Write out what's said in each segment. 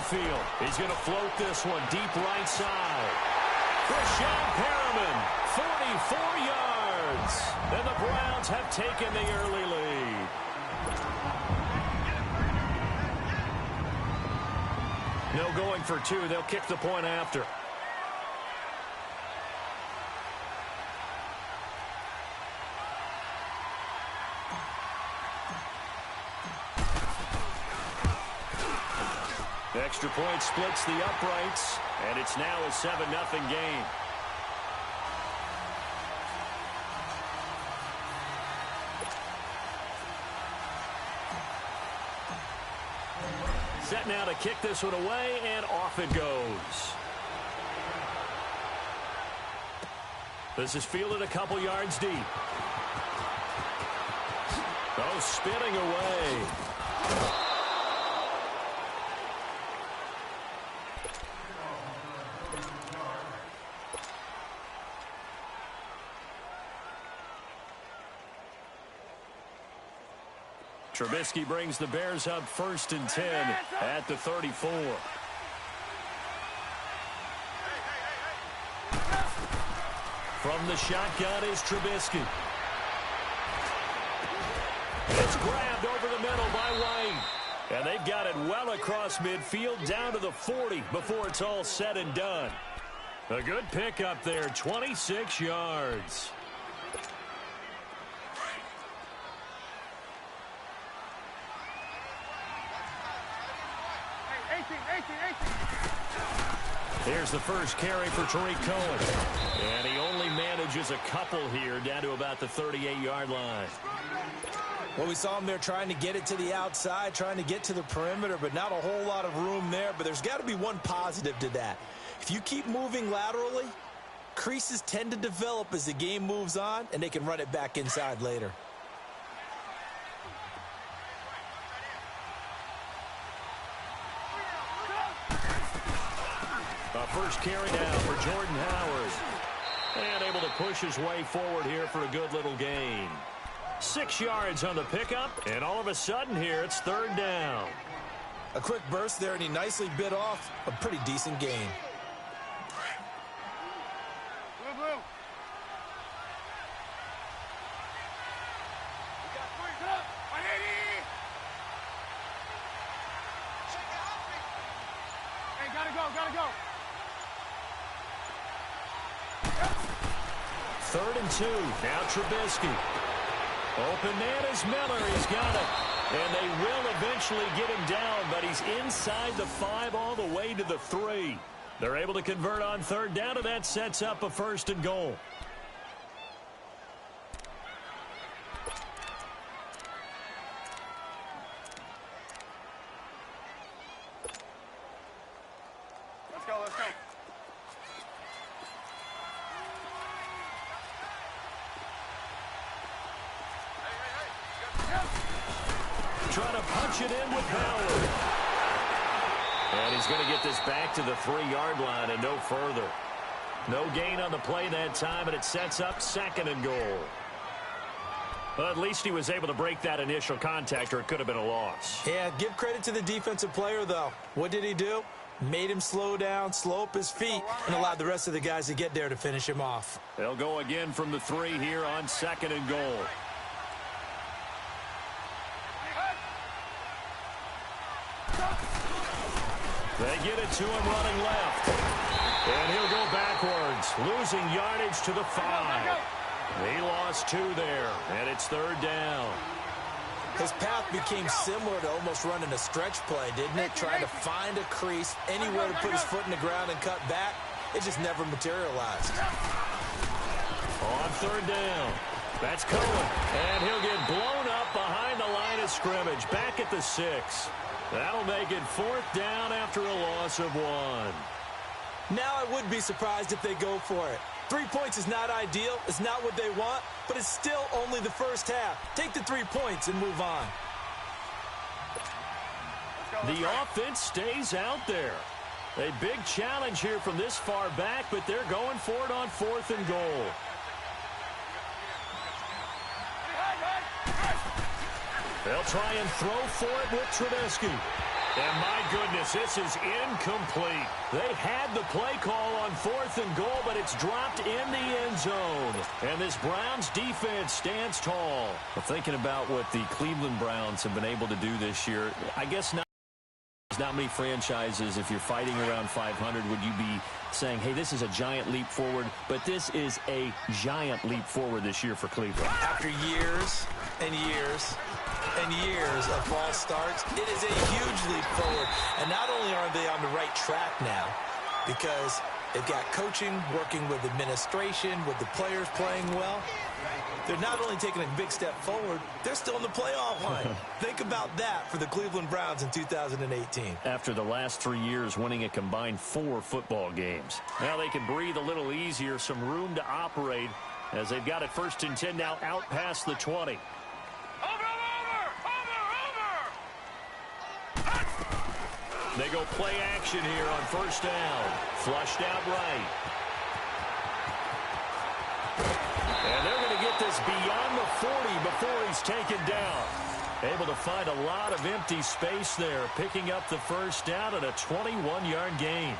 midfield. He's going to float this one deep right side. Rashawn Perriman, 44 yards. And the Browns have taken the early lead. No going for two. They'll kick the point after. Extra point splits the uprights, and it's now a 7-0 game. Set now to kick this one away, and off it goes. This is fielded a couple yards deep. Oh, spinning away. Trubisky brings the Bears up 1st and 10 at the 34. From the shotgun is Trubisky. It's grabbed over the middle by White. And they've got it well across midfield down to the 40 before it's all said and done. A good pickup there, 26 yards. Here's the first carry for Tariq Cohen. And he only manages a couple here down to about the 38-yard line. Well, we saw him there trying to get it to the outside, trying to get to the perimeter, but not a whole lot of room there. But there's got to be one positive to that. If you keep moving laterally, creases tend to develop as the game moves on, and they can run it back inside later. First carry down for Jordan Howard. And able to push his way forward here for a good little gain. 6 yards on the pickup, and all of a sudden here it's 3rd down. A quick burst there, and he nicely bit off a pretty decent gain. Gotta go. 3rd and 2. Now Trubisky. Open man is Miller. He's got it. And they will eventually get him down, but he's inside the 5 all the way to the 3. They're able to convert on 3rd down, and that sets up a 1st and goal. Let's go. Trying to punch it in with Howard. And he's going to get this back to the 3-yard line and no further. No gain on the play that time, and it sets up 2nd and goal. Well, at least he was able to break that initial contact, or it could have been a loss. Yeah, give credit to the defensive player, though. What did he do? Made him slow down, slow up his feet, and allowed the rest of the guys to get there to finish him off. They'll go again from the 3 here on 2nd and goal. They get it to him running left. And he'll go backwards, losing yardage to the 5. He lost 2 there, and it's 3rd down. His path became similar to almost running a stretch play, didn't it? Trying to find a crease, anywhere to put his foot in the ground and cut back. It just never materialized. On 3rd down, that's Cohen. And he'll get blown up behind the line of scrimmage, back at the 6. That'll make it 4th down after a loss of 1. Now I would be surprised if they go for it. 3 points is not ideal. It's not what they want, but it's still only the first half. Take the 3 points and move on. The offense stays out there. A big challenge here from this far back, but they're going for it on 4th and goal. They'll try and throw for it with Trubisky. And my goodness, this is incomplete. They had the play call on 4th and goal, but it's dropped in the end zone. And this Browns defense stands tall. Well, thinking about what the Cleveland Browns have been able to do this year, I guess not many franchises, if you're fighting around 500, would you be saying, hey, this is a giant leap forward? But this is a giant leap forward this year for Cleveland. After years and years and years of false starts, it is a huge leap forward. And not only are they on the right track now, because they've got coaching, working with administration, with the players playing well, they're not only taking a big step forward, they're still in the playoff line. Think about that for the Cleveland Browns in 2018. After the last 3 years winning a combined 4 football games. Now they can breathe a little easier, some room to operate as they've got it 1st and 10 now out past the 20. They go play action here on 1st down. Flushed out right. And they're going to get this beyond the 40 before he's taken down. Able to find a lot of empty space there, picking up the 1st down and a 21-yard gain.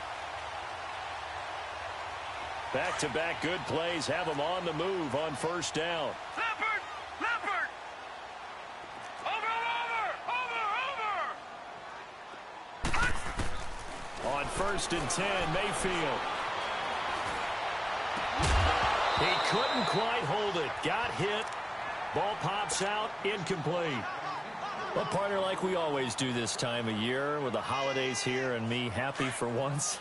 Back-to-back good plays have him on the move on 1st down. Leopard! Over! On 1st and 10, Mayfield. He couldn't quite hold it. Got hit. Ball pops out. Incomplete. Well, partner, like we always do this time of year with the holidays here and me happy for once.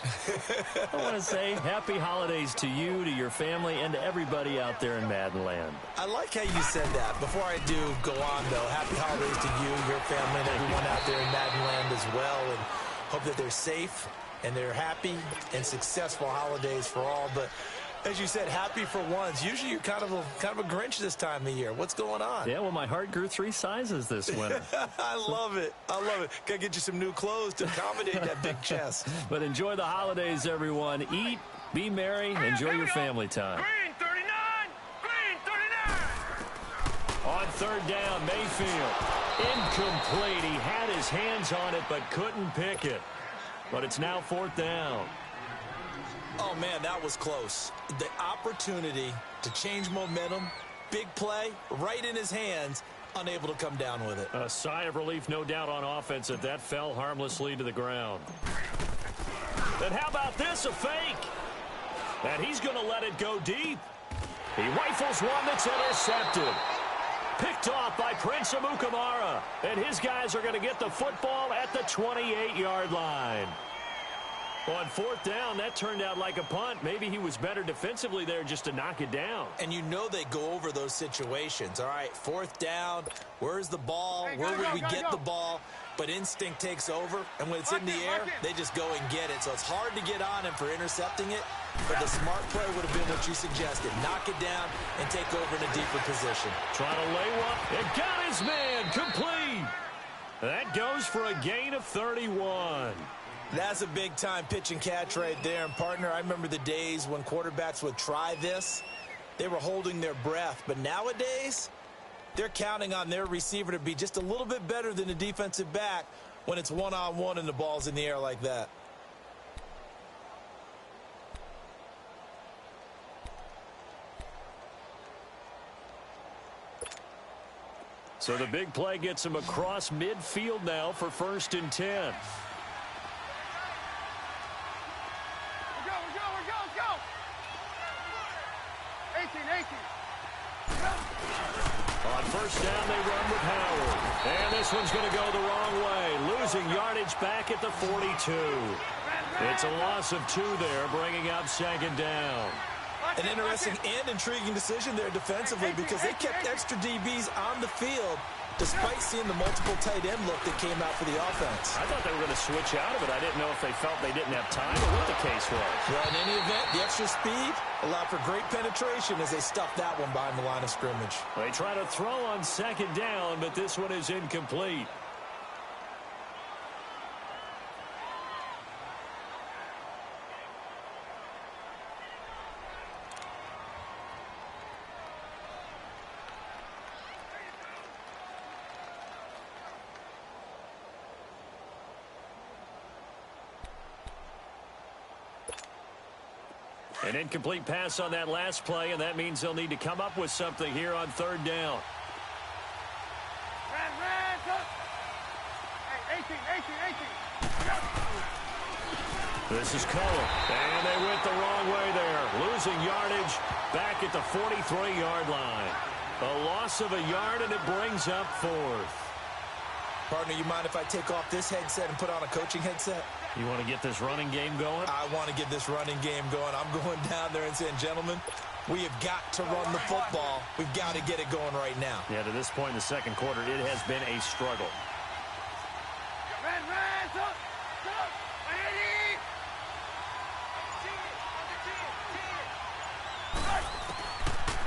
I want to say happy holidays to you, to your family, and to everybody out there in Madden Land. I like how you said that. Before I do go on, though, happy holidays to you, your family, and everyone out there in Madden Land as well. And hope that they're safe and they're happy and successful holidays for all. But as you said, happy for once. Usually you're kind of a Grinch this time of year. What's going on? Yeah, well, my heart grew 3 sizes this winter. I love it. I love it. Got to get you some new clothes to accommodate that big chest. But enjoy the holidays, everyone. Eat, be merry, enjoy your family time. Green 39! Green 39! On 3rd down, Mayfield. Incomplete. He had his hands on it but couldn't pick it. But it's now 4th down. Oh, man, that was close. The opportunity to change momentum, big play, right in his hands, unable to come down with it. A sigh of relief, no doubt, on offense that that fell harmlessly to the ground. And how about this, a fake? And he's going to let it go deep. He rifles one that's intercepted. Picked off by Prince Amukamara. And his guys are going to get the football at the 28-yard line. On 4th down, that turned out like a punt. Maybe he was better defensively there just to knock it down. And you know they go over those situations. All right, 4th down, where's the ball? Hey, where would we go. get the ball? But instinct takes over, and when it's in the air, they just go and get it. So it's hard to get on him for intercepting it, but the smart play would have been what you suggested. Knock it down and take over in a deeper position. Trying to lay one. And got his man complete. That goes for a gain of 31. That's a big-time pitch and catch right there. And, partner, I remember the days when quarterbacks would try this. They were holding their breath. But nowadays, they're counting on their receiver to be just a little bit better than the defensive back when it's one-on-one and the ball's in the air like that. So the big play gets him across midfield now for 1st and 10. Let's go! 18! On 1st down, they run with Howard. And this one's going to go the wrong way. Losing yardage back at the 42. It's a loss of 2 there, bringing up 2nd down. An interesting and intriguing decision there defensively because they kept extra DBs on the field despite seeing the multiple tight end look that came out for the offense. I thought they were going to switch out of it. I didn't know if they felt they didn't have time or what the case was. Well, in any event, the extra speed allowed for great penetration as they stuffed that one behind the line of scrimmage. They try to throw on 2nd down, but this one is incomplete. An incomplete pass on that last play, and that means they'll need to come up with something here on third down. Hey, 18. This is Cullen, and they went the wrong way there. Losing yardage back at the 43-yard line. A loss of a yard, and it brings up fourth. Partner, you mind if I take off this headset and put on a coaching headset? You want to get this running game going? I want to get this running game going. I'm going down there and saying, gentlemen, we have got to run the football. We've got to get it going right now. Yeah, to this point in the second quarter, it has been a struggle.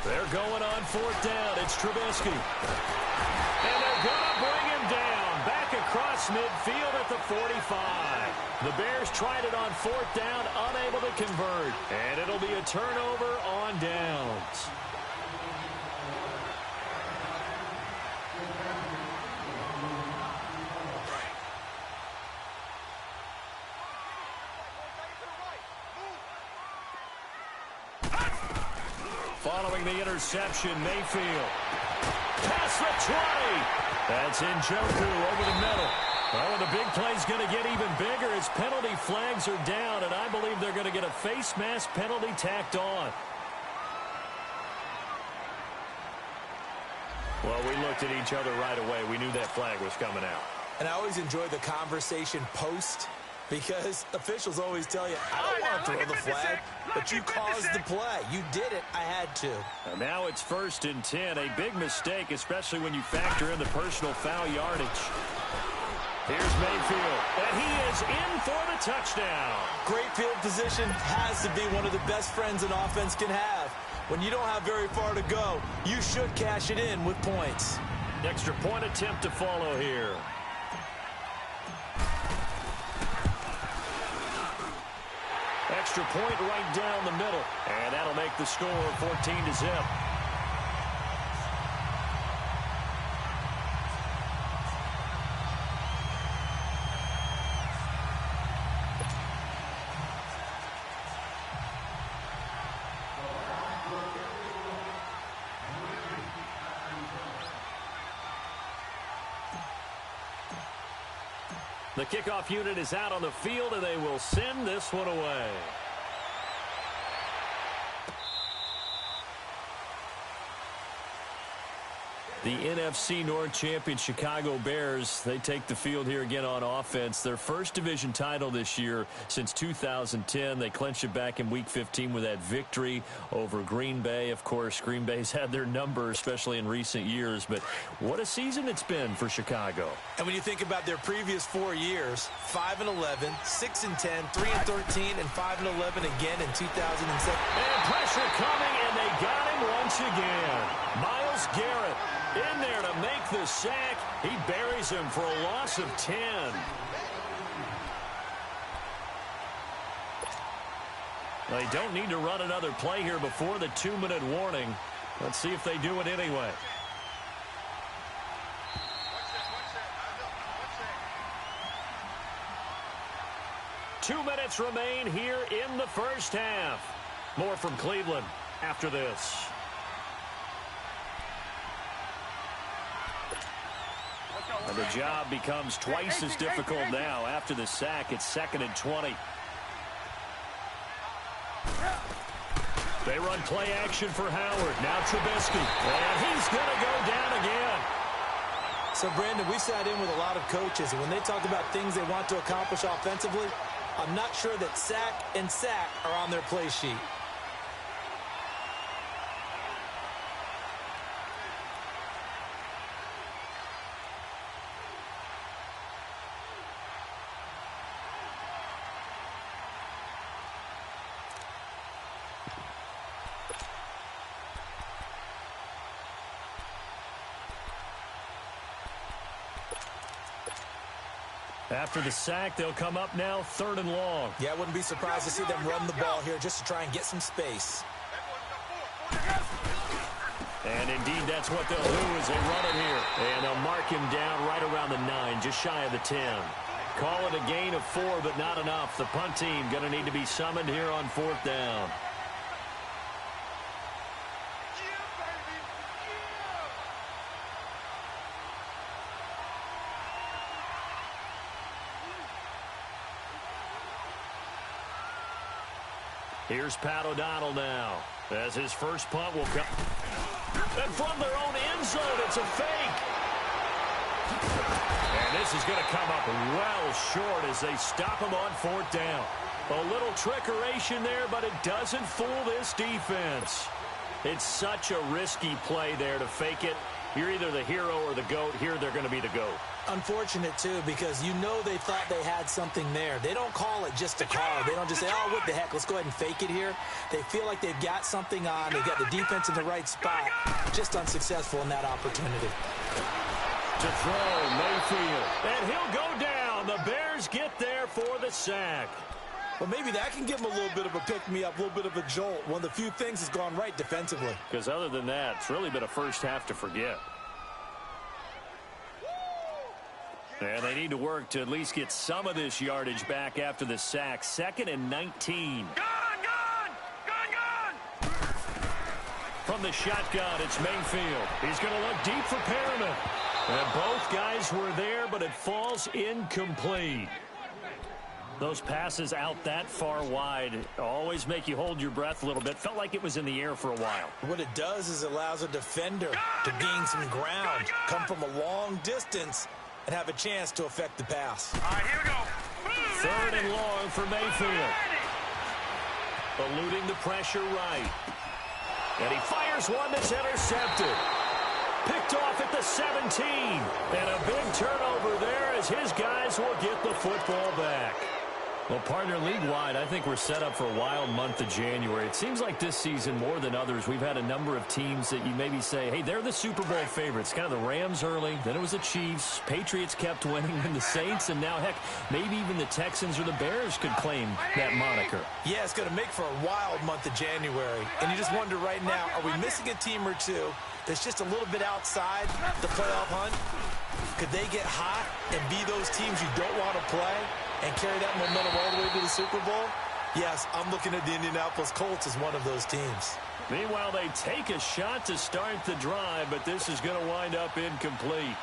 They're going on fourth down. It's Trubisky. And they're going to bring him down. Back across midfield at the 45. The Bears tried it on fourth down, unable to convert. And it'll be a turnover on downs. Following the interception, Mayfield. Past the 20. That's Njoku over the middle. Oh, and the big play's going to get even bigger as penalty flags are down, and I believe they're going to get a face mask penalty tacked on. Well, we looked at each other right away. We knew that flag was coming out. And I always enjoy the conversation post, because officials always tell you, I don't want to throw the flag, but you caused the play. You did it. I had to. And now it's 1st and 10. A big mistake, especially when you factor in the personal foul yardage. Here's Mayfield, and he is in for the touchdown. Great field position has to be one of the best friends an offense can have. When you don't have very far to go, you should cash it in with points. Extra point attempt to follow here. Extra point right down the middle. And that'll make the score 14-0. The kickoff unit is out on the field, and they will send this one away. The NFC North champion Chicago Bears, they take the field here again on offense. Their first division title this year since 2010. They clinched it back in Week 15 with that victory over Green Bay. Of course, Green Bay's had their number, especially in recent years. But what a season it's been for Chicago. And when you think about their previous 4 years, 5-11, 6-10, 3-13, and 5-11 again in 2007. And pressure coming, and they got him once again. Myles Garrett in there to make the sack. He buries him for a loss of 10. They don't need to run another play here before the 2-minute warning. Let's see if they do it anyway. Two minutes remain here in the first half. More from Cleveland after this. And the job becomes twice as difficult now. After the sack, it's 2nd and 20. They run play action for Howard. Now Trubisky. And he's going to go down again. So, Brandon, we sat in with a lot of coaches, and when they talk about things they want to accomplish offensively, I'm not sure that sack and sack are on their play sheet. After the sack, they'll come up now 3rd and long. Yeah, I wouldn't be surprised to see them run the ball here just to try and get some space. And indeed, that's what they'll do as they run it here. And they'll mark him down right around the 9, just shy of the 10. Call it a gain of 4, but not enough. The punt team going to need to be summoned here on 4th down. Here's Pat O'Donnell now, as his first punt will come. And from their own end zone, it's a fake. And this is going to come up well short as they stop him on 4th down. A little trickeration there, but it doesn't fool this defense. It's such a risky play there to fake it. You're either the hero or the GOAT. Here, they're going to be the GOAT. Unfortunate, too, because you know they thought they had something there. They don't call it just a call. They don't just say, oh, what the heck, let's go ahead and fake it here. They feel like they've got something on. They've got the defense in the right spot. Just unsuccessful in that opportunity. To throw, Mayfield. And he'll go down. The Bears get there for the sack. Well, maybe that can give him a little bit of a pick-me-up, a little bit of a jolt. One of the few things that's gone right defensively. Because other than that, it's really been a first half to forget. And they need to work to at least get some of this yardage back after the sack. 2nd and 19. Gone! From the shotgun, it's Mayfield. He's going to look deep for Perriman. And both guys were there, but it falls incomplete. Those passes out that far wide always make you hold your breath a little bit. Felt like it was in the air for a while. What it does is it allows a defender to gain some ground, come from a long distance, and have a chance to affect the pass. All right, here we go. 3rd and long for Mayfield. Eluding the pressure right. And he fires one that's intercepted. Picked off at the 17. And a big turnover there as his guys will get the football back. Well, partner, league-wide, I think we're set up for a wild month of January. It seems like this season, more than others, we've had a number of teams that you maybe say, hey, they're the Super Bowl favorites. Kind of the Rams early, then it was the Chiefs. Patriots kept winning, and the Saints, and now, heck, maybe even the Texans or the Bears could claim that moniker. Yeah, it's going to make for a wild month of January. And you just wonder right now, are we missing a team or two that's just a little bit outside the playoff hunt? Could they get hot and be those teams you don't want to play and carry that momentum all the way to the Super Bowl? Yes, I'm looking at the Indianapolis Colts as one of those teams. Meanwhile, they take a shot to start the drive, but this is going to wind up incomplete.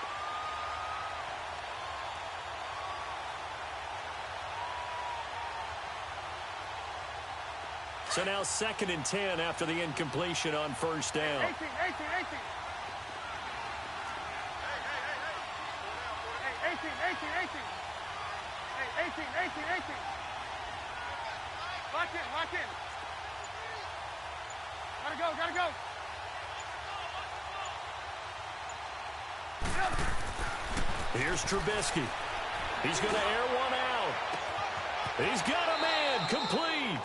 So now 2nd and 10 after the incompletion on 1st down. 18. Hey, 18. Lock in. Gotta go. Here's Trubisky. He's going to air one out. He's got a man complete.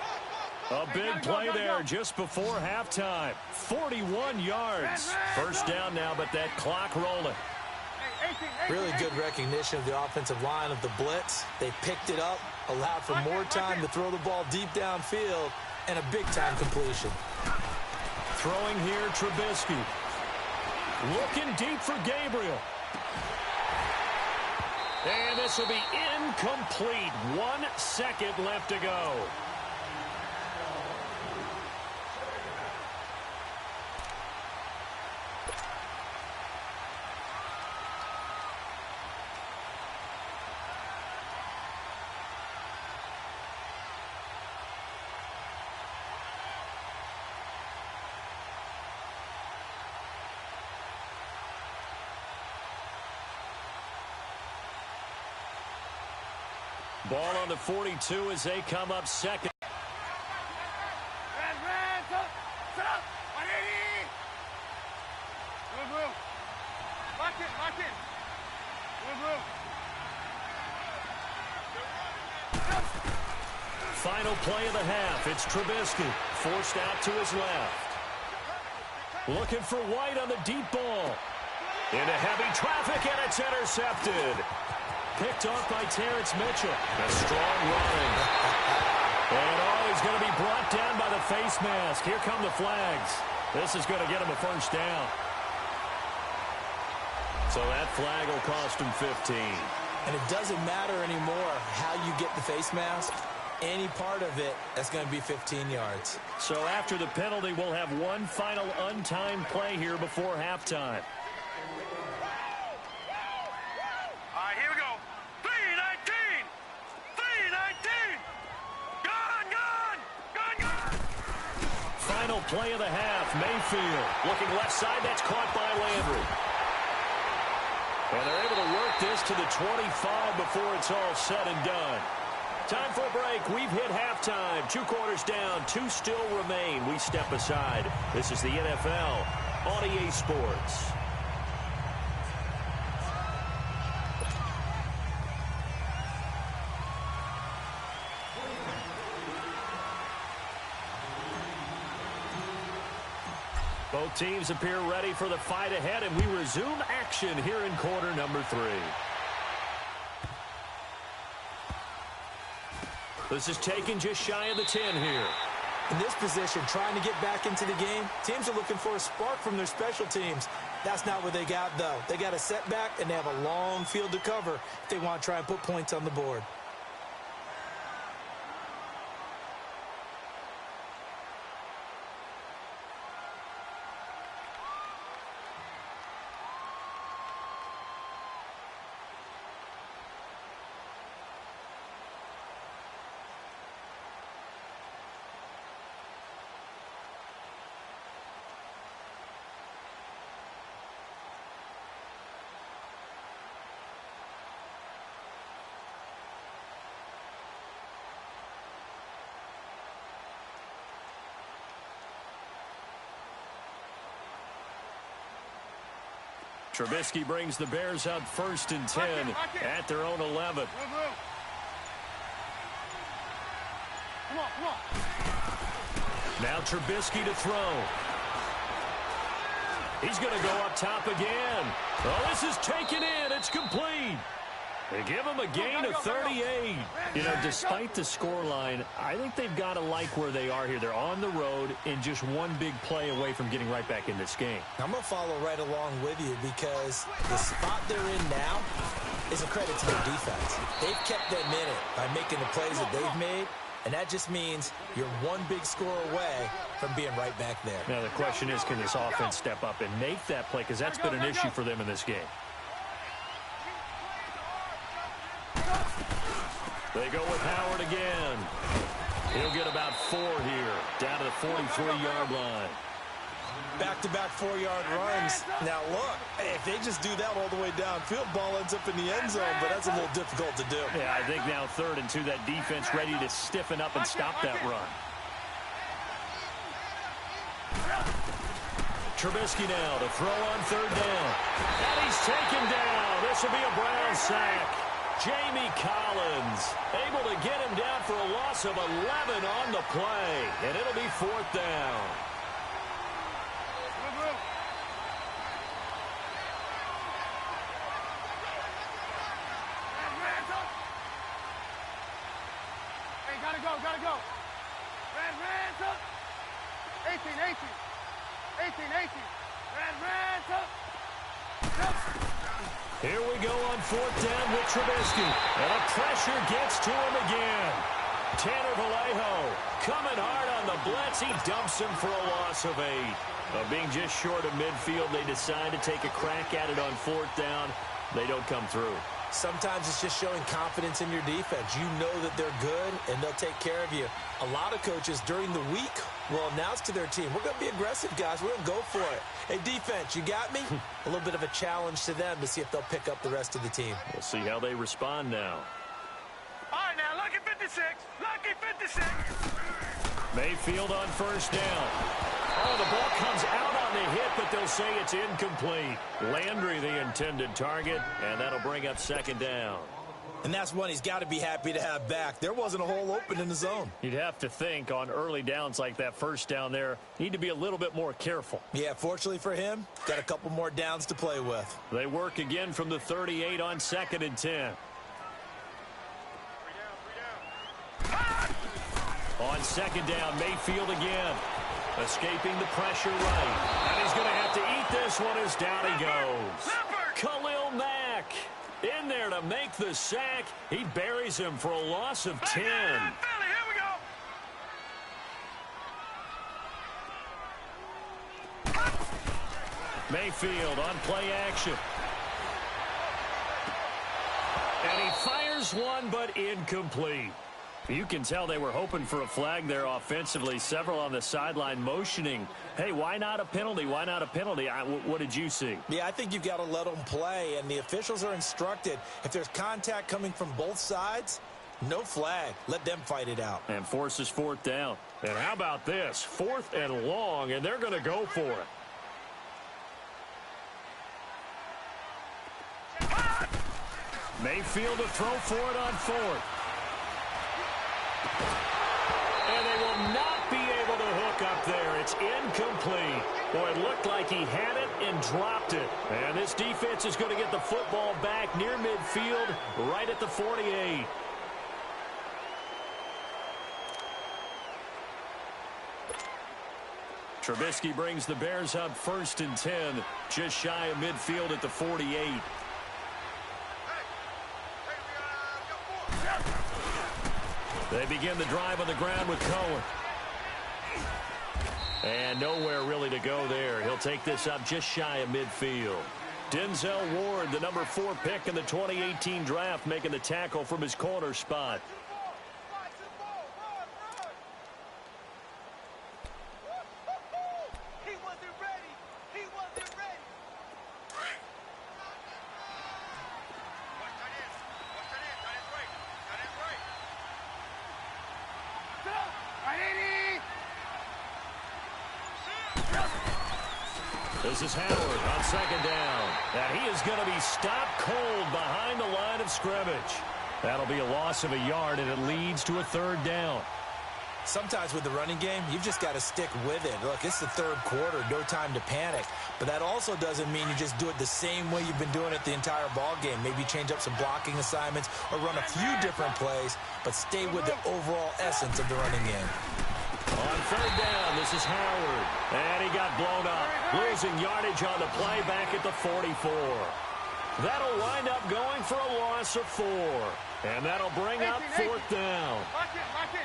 A big play there just before halftime. 41 yards. 1st down now, but that clock rolling. Really good recognition of the offensive line of the blitz. They picked it up, allowed for more time to throw the ball deep downfield, and a big-time completion. Throwing here, Trubisky. Looking deep for Gabriel. And this will be incomplete. 1 second left to go. Ball on the 42 as they come up 2nd. Set up. 180. Move. Lock in. Move. Final play of the half. It's Trubisky. Forced out to his left. Looking for White on the deep ball. Into heavy traffic, and it's intercepted. Picked off by Terrence Mitchell. A strong running. And he's going to be brought down by the face mask. Here come the flags. This is going to get him a 1st down. So that flag will cost him 15. And it doesn't matter anymore how you get the face mask. Any part of it, that's going to be 15 yards. So after the penalty, we'll have one final untimed play here before halftime. All right, here we go. 3:19. Gone. final play of the half. Mayfield looking left side. That's caught by Landry. And they're able to work this to the 25 before it's all said and done. Time for a break. We've hit halftime. 2 quarters down. 2 still remain. We step aside. This is the NFL on EA Sports. Both teams appear ready for the fight ahead, and we resume action here in quarter number 3. This is taken just shy of the 10 here. In this position, trying to get back into the game, teams are looking for a spark from their special teams. That's not what they got, though. They got a setback, and they have a long field to cover if they want to try and put points on the board. Trubisky brings the Bears up 1st and 10 at their own 11. Come on. Now Trubisky to throw. He's going to go up top again. Oh, this is taken in. It's complete. They give him a gain of 38. You know, despite the scoreline, I think they've got to like where they are here. They're on the road and just one big play away from getting right back in this game. I'm going to follow right along with you because the spot they're in now is a credit to their defense. They've kept them in it by making the plays that they've made, and that just means you're one big score away from being right back there. Now, the question is, can this offense step up and make that play? Because that's been an issue for them in this game. They go with Howard again. He'll get about 4 here, down to the 43-yard line. Back-to-back 4-yard runs. Now, look, if they just do that all the way downfield, ball ends up in the end zone, but that's a little difficult to do. Yeah, I think now 3rd and 2, that defense ready to stiffen up and stop that run. Trubisky now to throw on 3rd down. And he's taken down. This will be a Brown sack. Jamie Collins able to get him down for a loss of 11 on the play. And it'll be 4th down. Hey, gotta go. Red up. 18. Red up. Here we go on 4th down with Trubisky. And the pressure gets to him again. Tanner Vallejo coming hard on the blitz. He dumps him for a loss of 8. Being just short of midfield, they decide to take a crack at it on 4th down. They don't come through. Sometimes it's just showing confidence in your defense. You know that they're good, and they'll take care of you. A lot of coaches during the week will announce to their team, we're going to be aggressive, guys. We're going to go for it. Hey, defense, you got me? A little bit of a challenge to them to see if they'll pick up the rest of the team. We'll see how they respond now. All right, now, lucky 56. Lucky 56. Mayfield on 1st down. Oh, the ball comes out on the hit, but they'll say it's incomplete. Landry, the intended target, and that'll bring up 2nd down. And that's one he's got to be happy to have back. There wasn't a hole open in the zone. You'd have to think on early downs like that 1st down there, need to be a little bit more careful. Yeah, fortunately for him, got a couple more downs to play with. They work again from the 38 on 2nd and 10. On 2nd down, Mayfield again. Escaping the pressure right. And he's going to have to eat this one as down he goes. Khalil Mack in there to make the sack. He buries him for a loss of 10. Mayfield on play action. And he fires one, but incomplete. You can tell they were hoping for a flag there offensively. Several on the sideline motioning, hey, why not a penalty? Why not a penalty? What did you see? Yeah, I think you've got to let them play, and the officials are instructed. If there's contact coming from both sides, no flag. Let them fight it out. And forces fourth down. And how about this? 4th and long, and they're going to go for it. Mayfield to throw for it on 4th. And they will not be able to hook up there. It's incomplete. Boy, it looked like he had it and dropped it. And this defense is going to get the football back near midfield, right at the 48. Trubisky brings the Bears up 1st and 10, just shy of midfield at the 48. They begin the drive on the ground with Cohen. And nowhere really to go there. He'll take this up just shy of midfield. Denzel Ward, the number 4 pick in the 2018 draft, making the tackle from his corner spot. This is Howard on 2nd down. And he is going to be stopped cold behind the line of scrimmage. That'll be a loss of a yard, and it leads to a 3rd down. Sometimes with the running game, you've just got to stick with it. Look, it's the 3rd quarter, no time to panic. But that also doesn't mean you just do it the same way you've been doing it the entire ball game. Maybe change up some blocking assignments or run a few different plays, but stay with the overall essence of the running game. On 3rd down, this is Howard. And he got blown up. Losing yardage on the play back at the 44. That'll wind up going for a loss of 4. And that'll bring up 4th down. Lock it.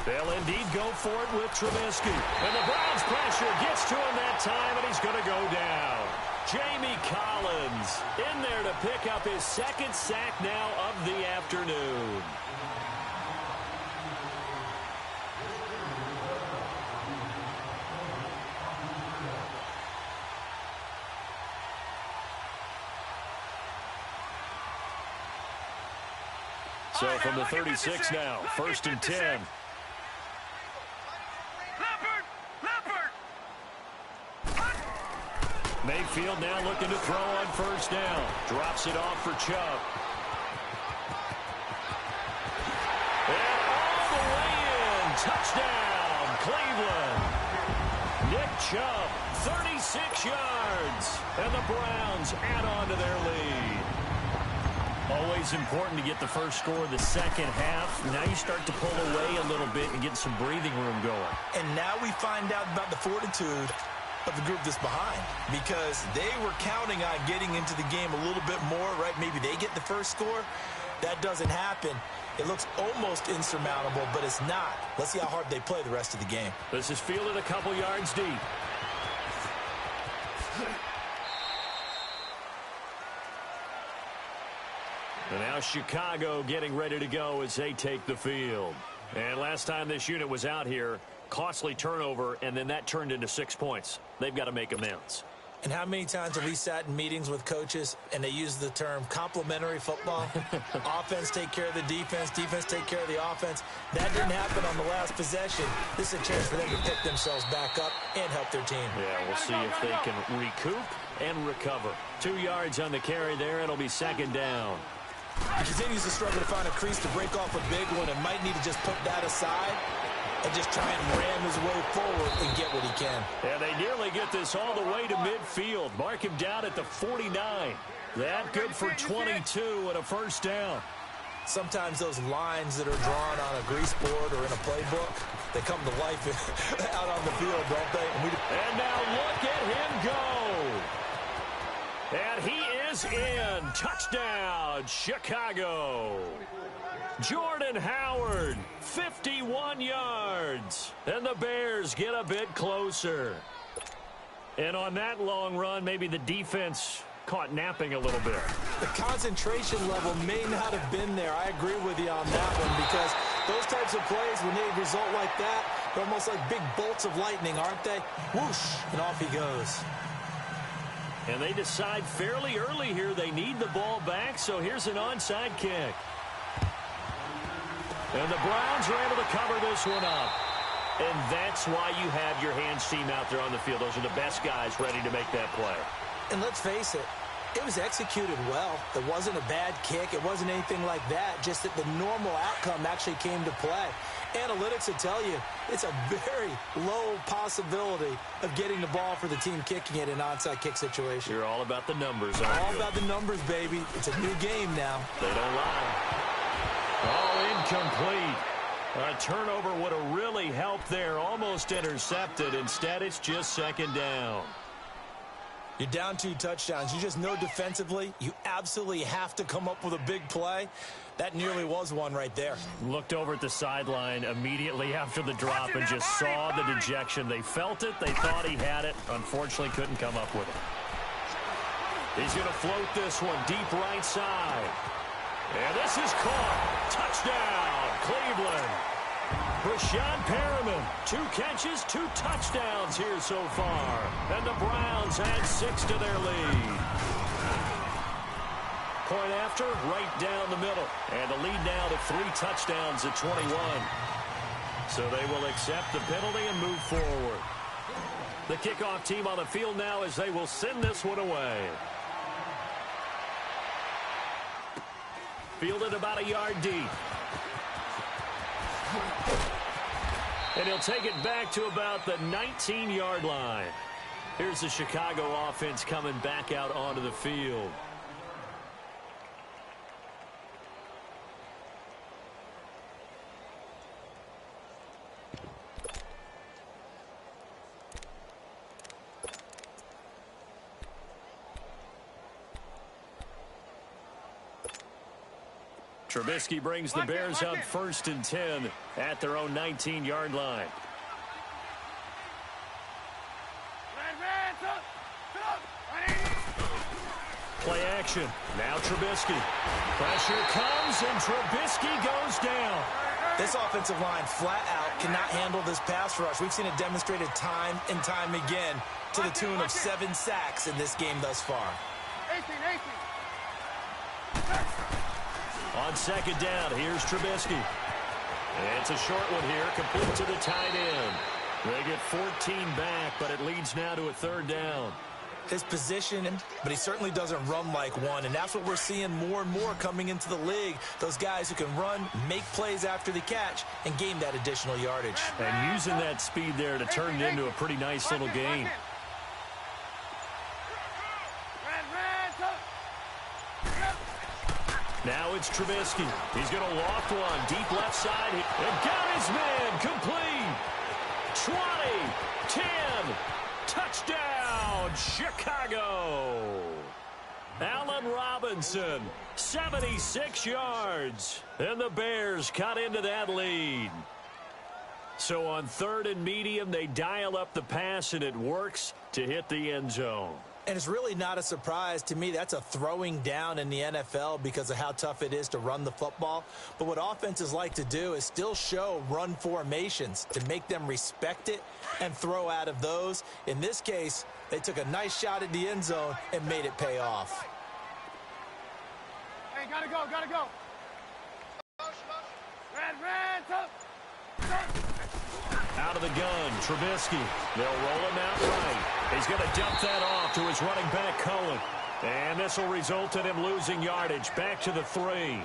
They'll indeed go for it with Trubisky. And the Browns pressure gets to him that time, and he's going to go down. Jamie Collins in there to pick up his 2nd sack now of the afternoon. So from the 36 now, 1st and 10. Mayfield now looking to throw on 1st down. Drops it off for Chubb. And all the way in. Touchdown, Cleveland. Nick Chubb, 36 yards. And the Browns add on to their lead. Always important to get the first score of the second half. Now you start to pull away a little bit and get some breathing room going. And now we find out about the fortitude of the group that's behind, because they were counting on getting into the game a little bit more, right? Maybe they get the first score. That doesn't happen. It looks almost insurmountable, but it's not. Let's see how hard they play the rest of the game. This is fielded a couple yards deep. And now Chicago getting ready to go as they take the field. And last time this unit was out here, costly turnover, and then that turned into 6 points. They've got to make amends. And how many times have we sat in meetings with coaches and they use the term complementary football? Offense take care of the defense, defense take care of the offense. That didn't happen on the last possession. This is a chance for them to pick themselves back up and help their team. Yeah, we'll see if they can recoup and recover. 2 yards on the carry there. It'll be 2nd down. He continues to struggle to find a crease to break off a big one and might need to just put that aside and just try and ram his way forward and get what he can. And they nearly get this all the way to midfield. Mark him down at the 49. That good for 22 and a 1st down. Sometimes those lines that are drawn on a grease board or in a playbook, they come to life out on the field, don't they? And now look at him go. And he is in. Touchdown, Chicago. Jordan Howard, 51 yards. And the Bears get a bit closer. And on that long run, maybe the defense caught napping a little bit. The concentration level may not have been there. I agree with you on that one, because those types of plays, when they result like that, they're almost like big bolts of lightning, aren't they? Whoosh, and off he goes. And they decide fairly early here they need the ball back, so here's an onside kick. And the Browns are able to cover this one up. And that's why you have your hands team out there on the field. Those are the best guys ready to make that play. And let's face it, it was executed well. It wasn't a bad kick. It wasn't anything like that, just that the normal outcome actually came to play. Analytics will tell you it's a very low possibility of getting the ball for the team kicking it in an onside kick situation. You're all about the numbers, aren't you? All about the numbers, baby. It's a new game now. They don't lie. Oh, incomplete. A turnover would have really helped there. Almost intercepted. Instead, it's just second down. You're down 2 touchdowns. You just know defensively you absolutely have to come up with a big play. That nearly was one right there. Looked over at the sideline immediately after the drop and just saw the dejection. They felt it. They thought he had it. Unfortunately, couldn't come up with it. He's going to float this one deep right side. And this is caught. Touchdown, Cleveland. Brashad Perriman, 2 catches, 2 touchdowns here so far. And the Browns add 6 to their lead. Point after, right down the middle. And the lead now to 3 touchdowns at 21. So they will accept the penalty and move forward. The kickoff team on the field now as they will send this one away. Fielded about a yard deep. And he'll take it back to about the 19-yard line. Here's the Chicago offense coming back out onto the field. Trubisky brings the Bears up 1st and 10 at their own 19-yard line. Play action. Now Trubisky. Pressure comes, and Trubisky goes down. This offensive line flat out cannot handle this pass rush. We've seen it demonstrated time and time again to the tune of 7 sacks in this game thus far. On second down, here's Trubisky. And it's a short one here, complete to the tight end. They get 14 back, but it leads now to a 3rd down. His position, but he certainly doesn't run like one, and that's what we're seeing more and more coming into the league. Those guys who can run, make plays after the catch, and gain that additional yardage. And using that speed there to turn it into a pretty nice little gain. Now it's Trubisky. He's going to loft one. Deep left side. And got his man. Complete. 20. 10. Touchdown. Chicago. Allen Robinson. 76 yards. And the Bears cut into that lead. So on 3rd and medium, they dial up the pass, and it works to hit the end zone. And it's really not a surprise to me. That's a throwing down in the NFL because of how tough it is to run the football. But what offenses like to do is still show run formations to make them respect it and throw out of those. In this case, they took a nice shot at the end zone and made it pay off. Hey, gotta go, gotta go. Red, Out of the gun, Trubisky. They'll roll him out right. He's going to dump that off to his running back, Cohen. And this will result in him losing yardage back to the 3.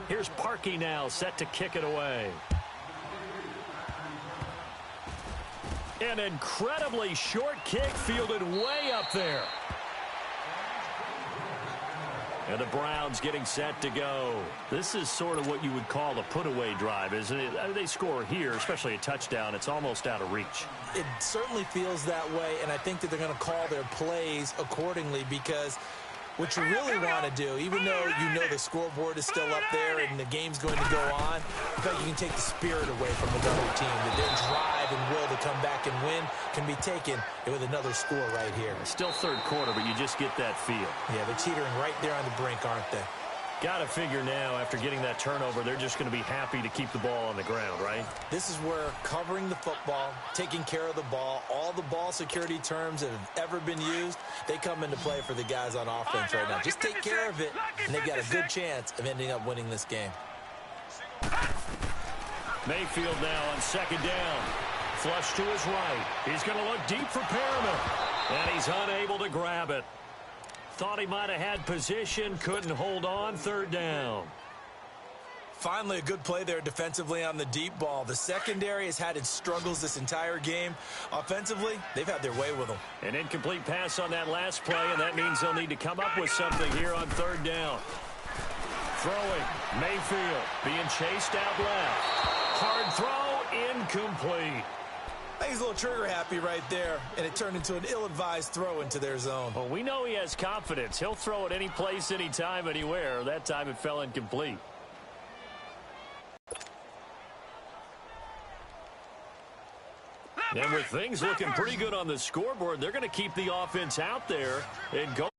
Here's Parkey now, set to kick it away. An incredibly short kick fielded way up there. And the Browns getting set to go. This is sort of what you would call a put-away drive, isn't it? They score here, especially a touchdown. It's almost out of reach. It certainly feels that way, and I think that they're going to call their plays accordingly, because what you really want to do, even though you know the scoreboard is still up there and the game's going to go on, I feel like you can take the spirit away from another team, that their drive and will to come back and win can be taken with another score right here. It's still third quarter, but you just get that feel. Yeah, they're teetering right there on the brink, aren't they? Got to figure now, after getting that turnover, they're just going to be happy to keep the ball on the ground, right? This is where covering the football, taking care of the ball, all the ball security terms that have ever been used, they come into play for the guys on offense right now. Just take care of it, and they've got a good chance of ending up winning this game. Mayfield now on second down. Flush to his right. He's going to look deep for Perriman, and he's unable to grab it. Thought he might have had position, couldn't hold on, third down. Finally, a good play there defensively on the deep ball. The secondary has had its struggles this entire game. Offensively, they've had their way with them. An incomplete pass on that last play, and that means they'll need to come up with something here on third down. Throwing, Mayfield being chased out left. Hard throw, incomplete. I think he's a little trigger happy right there, and it turned into an ill-advised throw into their zone. Well, we know he has confidence. He'll throw it any place, anytime, anywhere. That time it fell incomplete. And with things looking pretty good on the scoreboard, they're going to keep the offense out there and go